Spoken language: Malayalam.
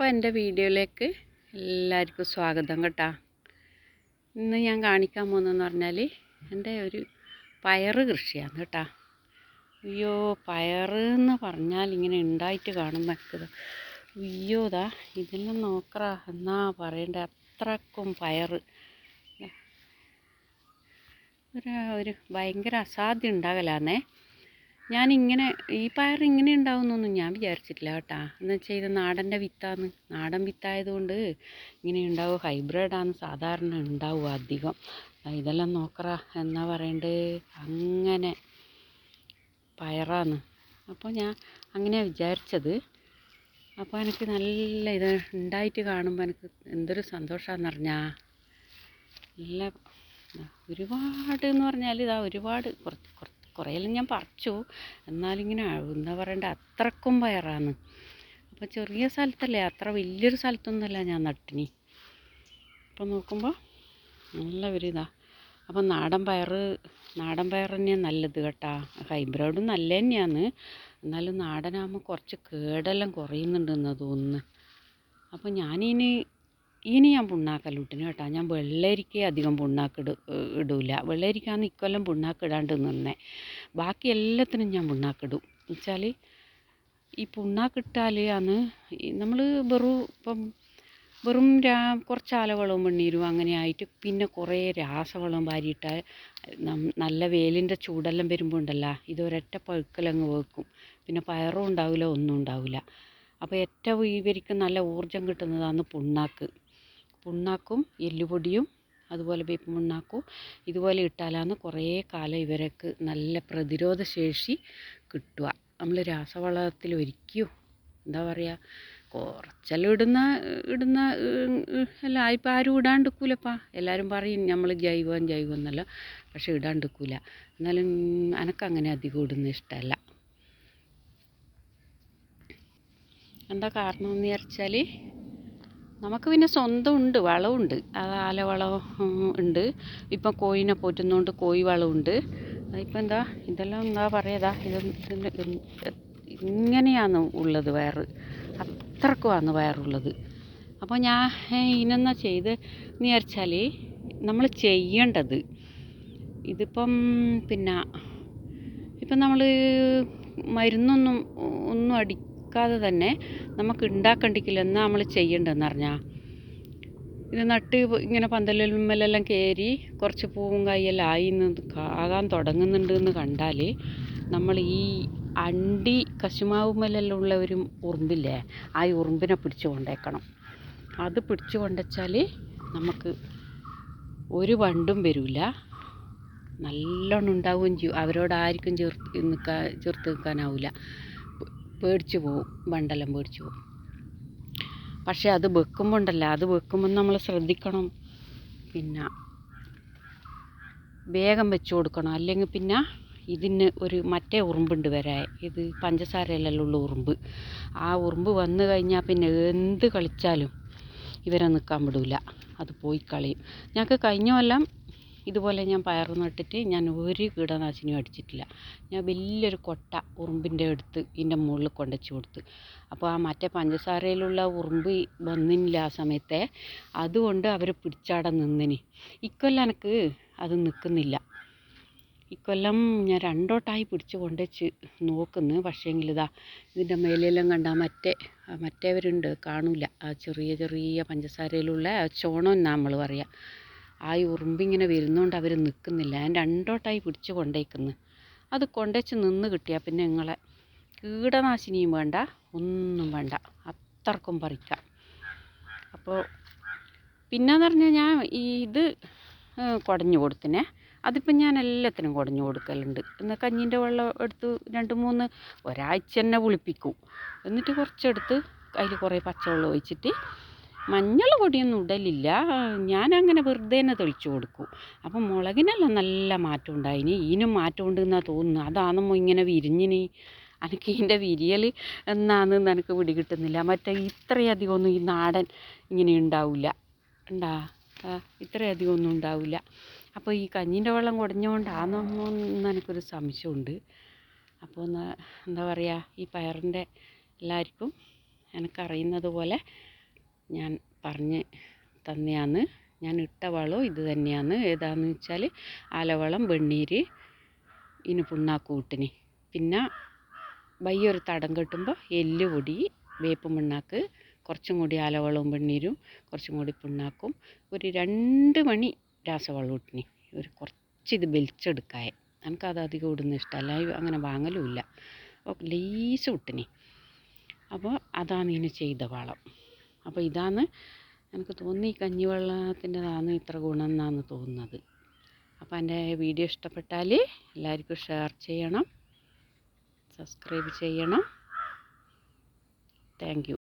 അപ്പോൾ എൻ്റെ വീഡിയോയിലേക്ക് എല്ലാവർക്കും സ്വാഗതം കേട്ടോ. ഇന്ന് ഞാൻ കാണിക്കാൻ പോകുന്നതെന്ന് പറഞ്ഞാൽ എൻ്റെ ഒരു പയറ് കൃഷിയാണ് കേട്ടോ. അയ്യോ, പയറെന്ന് പറഞ്ഞാൽ ഇങ്ങനെ ഉണ്ടായിട്ട് കാണുമ്പോൾ എനിക്ക് അയ്യോ ഇതെല്ലാം നോക്കറ എന്നാ പറയണ്ടേ, അത്രക്കും പയറ് ഒരു ഭയങ്കര അസാധ്യം ഉണ്ടാകലാന്നേ. ഞാനിങ്ങനെ ഈ പയർ ഇങ്ങനെ ഉണ്ടാവുന്നൊന്നും ഞാൻ വിചാരിച്ചിട്ടില്ല കേട്ടോ. എന്ന് വെച്ചാൽ ഇത് നാടൻ്റെ വിത്താന്ന്, നാടൻ വിത്തായതുകൊണ്ട് ഇങ്ങനെ ഉണ്ടാവും. ഹൈബ്രിഡാണ് സാധാരണ ഉണ്ടാവുക അധികം. ഇതെല്ലാം നോക്കറ എന്നാ പറയണ്ടേ, അങ്ങനെ പയറാന്ന്. അപ്പോൾ ഞാൻ അങ്ങനെയാണ് വിചാരിച്ചത്. അപ്പോൾ എനിക്ക് നല്ല ഇത് ഉണ്ടായിട്ട് കാണുമ്പോൾ എനിക്ക് എന്തൊരു സന്തോഷമാണെന്ന് പറഞ്ഞാൽ. നല്ല ഒരുപാട് എന്ന് പറഞ്ഞാൽ ഒരുപാട് കുറേയെല്ലാം ഞാൻ പറിച്ചു. എന്നാലിങ്ങനെ എന്താ പറയണ്ടേ, അത്രക്കും പയറാണ്. അപ്പോൾ ചെറിയ സ്ഥലത്തല്ലേ, അത്ര വലിയൊരു സ്ഥലത്തൊന്നുമല്ല ഞാൻ നട്ടിനി. അപ്പോൾ നോക്കുമ്പോൾ നല്ല ഒരു അപ്പോൾ നാടൻ പയർ തന്നെയാണ് നല്ലത് കേട്ടോ. ഹൈബ്രിഡും നല്ല തന്നെയാണ്, എന്നാലും നാടനാകുമ്പോൾ കുറച്ച് കേടെല്ലാം കുറയുന്നുണ്ടെന്ന് തോന്നുന്നു. അപ്പോൾ ഇനി ഞാൻ പുണ്ണാക്കല്ലിട്ടിന് കേട്ടോ. ഞാൻ വെള്ളരിക്ക അധികം ഇടൂല. വെള്ളരിക്കാന്ന് ഇക്കൊല്ലം പുണ്ണാക്കിടാണ്ട് നിന്നേ. ബാക്കി എല്ലാത്തിനും ഞാൻ പുണ്ണാക്കിടും. എന്നുവെച്ചാൽ ഈ പുണ്ണാക്കിട്ടാൽ ആണ് നമ്മൾ വെറും കുറച്ച് ആലവളവും വെണ്ണീരും അങ്ങനെ ആയിട്ട് പിന്നെ കുറേ രാസവളം വാരിയിട്ടാൽ നല്ല വെയിലിൻ്റെ ചൂടെല്ലാം വരുമ്പോൾ ഉണ്ടല്ലോ, ഇതൊരൊറ്റ പഴുക്കലങ്ങ് വെക്കും. പിന്നെ പയറും ഉണ്ടാവില്ല, ഒന്നും ഉണ്ടാവില്ല. അപ്പോൾ ഏറ്റവും ഇവർക്ക് നല്ല ഊർജ്ജം കിട്ടുന്നതാണ് പുണ്ണാക്കും എല്ലുപൊടിയും അതുപോലെ വേപ്പിൻ പുണ്ണാക്കും ഇതുപോലെ ഇട്ടാലാണ് കുറേ കാലം ഇവർക്ക് നല്ല പ്രതിരോധ ശേഷി കിട്ടുക. നമ്മൾ രാസവളത്തിൽ ഒരിക്കലും എന്താ പറയുക, കുറച്ചെല്ലാം ഇടുന്ന അല്ല ഇപ്പം ആരും ഇടാണ്ടിരിക്കൂലപ്പാ. എല്ലാവരും പറയും നമ്മൾ ജൈവം എന്നല്ല, പക്ഷെ ഇടാണ്ടിരിക്കൂല. എന്നാലും എനക്കങ്ങനെ അധികം ഇടുന്ന ഇഷ്ടമല്ല. എന്താ കാരണം എന്ന് വിചാരിച്ചാൽ നമുക്ക് പിന്നെ സ്വന്തം ഉണ്ട്, വളമുണ്ട്. അത് ആലവളം ഉണ്ട്. ഇപ്പം കോഴിനെ പോറ്റുന്നതുകൊണ്ട് കോഴി വളമുണ്ട്. ഇപ്പം ഇതെല്ലാം എന്താ പറയുക, ഇങ്ങനെയാണ് ഉള്ളത് വയറ്, അത്രക്കുമാണ് വയറുള്ളത്. അപ്പോൾ ഞാൻ ഇതിനെന്നാ ചെയ്തെന്ന് വിചാരിച്ചാൽ നമ്മൾ ചെയ്യേണ്ടത് ഇതിപ്പം ഇപ്പം നമ്മൾ ഒന്നും അടിക്കാതെ തന്നെ നമുക്ക് ഉണ്ടാക്കണ്ടിക്കില്ല. എന്നാൽ നമ്മൾ ചെയ്യേണ്ടതെന്ന് പറഞ്ഞാൽ ഇത് നട്ട് ഇങ്ങനെ പന്തലുമ്മലെല്ലാം കയറി കുറച്ച് പൂവും കായെല്ലാം ആകാൻ തുടങ്ങുന്നുണ്ട് എന്ന് കണ്ടാൽ നമ്മൾ ഈ അണ്ടി കശുമാവുമ്മലെല്ലാം ഉള്ള ഒരു ഉറുമ്പില്ലേ, ആ ഉറുമ്പിനെ പിടിച്ചു കൊണ്ടേക്കണം. അത് പിടിച്ചു കൊണ്ടുവച്ചാൽ നമുക്ക് ഒരു വണ്ടും വരില്ല, നല്ലോണം ഉണ്ടാവുകയും ചെയ്യും. അവരോട് ആർക്കും ചേർത്ത് നിൽക്കാനാവില്ല, പേടിച്ചു പോവും, വണ്ടെല്ലാം പേടിച്ചു പോവും. പക്ഷേ അത് വെക്കുമ്പോൾ ഉണ്ടല്ലോ, അത് വെക്കുമ്പോൾ നമ്മൾ ശ്രദ്ധിക്കണം. പിന്നെ വേഗം വെച്ച് കൊടുക്കണം, അല്ലെങ്കിൽ പിന്നെ ഇതിന് ഒരു മറ്റേ ഉറുമ്പുണ്ട് വരാൻ, ഇത് പഞ്ചസാരയിലെല്ലാം ഉള്ള ഉറുമ്പ്. ആ ഉറുമ്പ് വന്നു കഴിഞ്ഞാൽ പിന്നെ എന്ത് കളിച്ചാലും ഇവരെ നിൽക്കാൻ വിടില്ല, അത് പോയി കളയും. ഞങ്ങൾക്ക് കഴിഞ്ഞ കൊല്ലം ഇതുപോലെ ഞാൻ പയർ നട്ടിട്ട് ഞാൻ ഒരു കീടനാശിനിയും അടിച്ചിട്ടില്ല. ഞാൻ വലിയൊരു കൊട്ട ഉറുമ്പിൻ്റെ അടുത്ത് ഇതിൻ്റെ മുകളിൽ കൊണ്ടുവച്ച് കൊടുത്ത്. അപ്പോൾ ആ മറ്റേ പഞ്ചസാരയിലുള്ള ഉറുമ്പ് വന്നില്ല ആ സമയത്തെ, അതുകൊണ്ട് അവർ പിടിച്ചാടം നിന്നിന്. ഇക്കൊല്ലം എനിക്ക് അത് നിൽക്കുന്നില്ല. ഇക്കൊല്ലം ഞാൻ 2 വട്ടമായി പിടിച്ച് കൊണ്ടുവച്ച് നോക്കുന്നു. പക്ഷേങ്കിൽ ഇതിൻ്റെ മേലെല്ലാം കണ്ടാൽ മറ്റേവരുണ്ട്, കാണൂല. ആ ചെറിയ പഞ്ചസാരയിലുള്ള ചോണം എന്നാണ് നമ്മൾ പറയുക. ആ ഉറുമ്പിങ്ങനെ വരുന്നതുകൊണ്ട് അവർ നിൽക്കുന്നില്ല. ഞാൻ 2 വട്ടമായി പിടിച്ച് കൊണ്ടേക്കുന്നു. അത് കൊണ്ടുവച്ച് നിന്ന് കിട്ടിയാൽ പിന്നെ നിങ്ങളെ കീടനാശിനിയും വേണ്ട, ഒന്നും വേണ്ട, അത്രക്കും പറിക്കാം. അപ്പോൾ പിന്നെയെന്ന് പറഞ്ഞാൽ ഞാൻ ഇത് കുടഞ്ഞു കൊടുത്തിനെ. അതിപ്പം ഞാൻ എല്ലാത്തിനും കുടഞ്ഞു കൊടുക്കലുണ്ട്. എന്നാൽ കഞ്ഞീൻ്റെ വെള്ളം എടുത്ത് 2-3 ഒരാഴ്ച തന്നെ പുളിപ്പിക്കും. എന്നിട്ട് കുറച്ചെടുത്ത് അതിൽ കുറേ പച്ചവെള്ളം ഒഴിച്ചിട്ട്, മഞ്ഞൾ പൊടിയൊന്നും ഇടലില്ല, ഞാനങ്ങനെ വെറുതെ തന്നെ തെളിച്ചു കൊടുക്കും. അപ്പം മുളകിനെല്ലാം നല്ല മാറ്റം ഉണ്ടായിന്. ഇതിനും മാറ്റം ഉണ്ടെന്നാണ് തോന്നുന്നത്. അതാണെന്നോ ഇങ്ങനെ വിരിഞ്ഞിന്. എനിക്ക് ഇതിൻ്റെ വിരിയൽ എന്നാണെന്ന് എനിക്ക് പിടികിട്ടുന്നില്ല. മറ്റേ ഇത്രയധികം ഒന്നും ഈ നാടൻ ഇങ്ങനെ ഉണ്ടാവില്ല, ഇത്രയധികം ഒന്നും ഉണ്ടാവില്ല. അപ്പോൾ ഈ കഞ്ഞീൻ്റെ വെള്ളം കുടഞ്ഞുകൊണ്ടാണെന്നോ എന്ന് എനിക്കൊരു സംശയമുണ്ട്. അപ്പോൾ എന്താ പറയുക, ഈ പയറിൻ്റെ എല്ലാവർക്കും എനിക്കറിയുന്നത് പോലെ ഞാൻ പറഞ്ഞ് തന്നെയാണ്. ഞാൻ ഇട്ട വളം ഇത് തന്നെയാണ്. ഏതാണെന്ന് വെച്ചാൽ ആലവളം, വെണ്ണീര്, ഇനി പുണ്ണാക്കൂട്ടിന്. പിന്നെ വയ്യൊരു തടം കെട്ടുമ്പോൾ എല്ലുപൊടി, വേപ്പും പിണ്ണാക്ക്, കുറച്ചും കൂടി ആലവളവും വെണ്ണീരും, കുറച്ചും കൂടി പിണ്ണാക്കും, ഒരു 2 മണി രാസവളം ഇട്ടിന്. ഒരു കുറച്ച് ഇത് വലിച്ചെടുക്കാൻ. എനിക്കത് അധികം ഇടുന്ന ഇഷ്ടമല്ല, അങ്ങനെ വാങ്ങലുമില്ല. അപ്പോൾ ലേസ് ഇട്ടിന്. അപ്പോൾ അതാണ് ഇതിന് ചെയ്ത വളം. അപ്പോൾ ഇതാണ് എനിക്ക് തോന്നി, ഈ കഞ്ഞിവെള്ളത്തിൻ്റെതാണ് ഇത്ര ഗുണം എന്നാണ് തോന്നുന്നത്. അപ്പോൾ എൻ്റെ വീഡിയോ ഇഷ്ടപ്പെട്ടാൽ എല്ലാവർക്കും ഷെയർ ചെയ്യണം, സബ്സ്ക്രൈബ് ചെയ്യണം. Thank you.